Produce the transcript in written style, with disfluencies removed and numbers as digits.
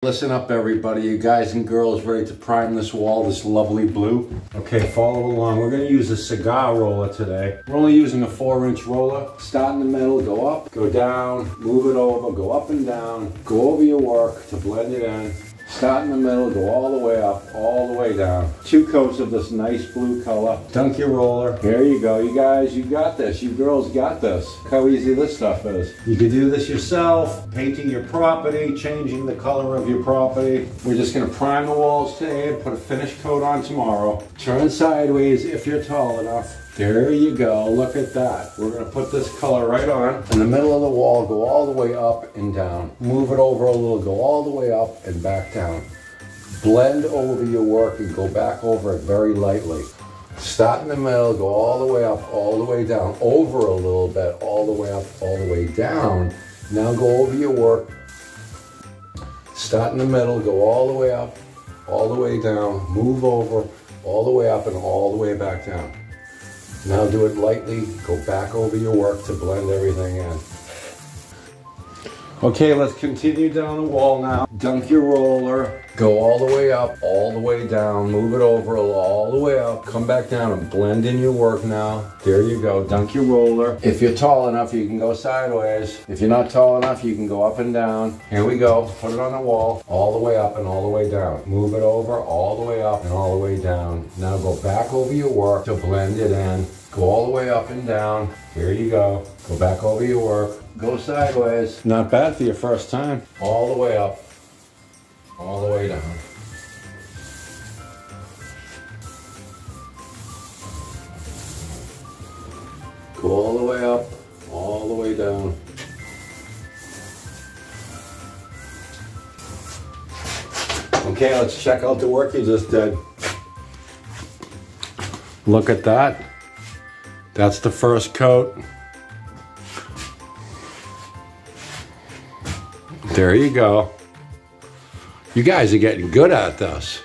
Listen up everybody, you guys and girls ready to prime this wall, this lovely blue? Okay, follow along. We're going to use a cigar roller today. We're only using a 4-inch roller. Start in the middle, go up, go down, move it over, go up and down, go over your work to blend it in. Start in the middle, go all the way up, all the way down. 2 coats of this nice blue color. Dunk your roller. Here you go. You guys, you got this. You girls got this. Look how easy this stuff is. You can do this yourself, painting your property, changing the color of your property. We're just going to prime the walls today and put a finish coat on tomorrow. Turn sideways if you're tall enough. There you go, look at that. We're gonna put this color right on. In the middle of the wall, go all the way up and down. Move it over a little, go all the way up and back down. Blend over your work and go back over it very lightly. Start in the middle, go all the way up, all the way down. Over a little bit, all the way up, all the way down. Now go over your work. Start in the middle, go all the way up, all the way down. Move over, all the way up and all the way back down. Now do it lightly, go back over your work to blend everything in. Okay, let's continue down the wall now. Dunk your roller, go all the way up, all the way down, move it over all the way up, come back down and blend in your work now. There you go, dunk your roller. If you're tall enough, you can go sideways. If you're not tall enough, you can go up and down. Here we go, put it on the wall, all the way up and all the way down. Move it over, all the way up and all the way down. Now go back over your work to blend it in. Go all the way up and down. Here you go. Go back over your work. Go sideways. Not bad for your first time. All the way up. All the way down. Go all the way up. All the way down. Okay, let's check out the work you just did. Look at that. That's the first coat. There you go. You guys are getting good at this.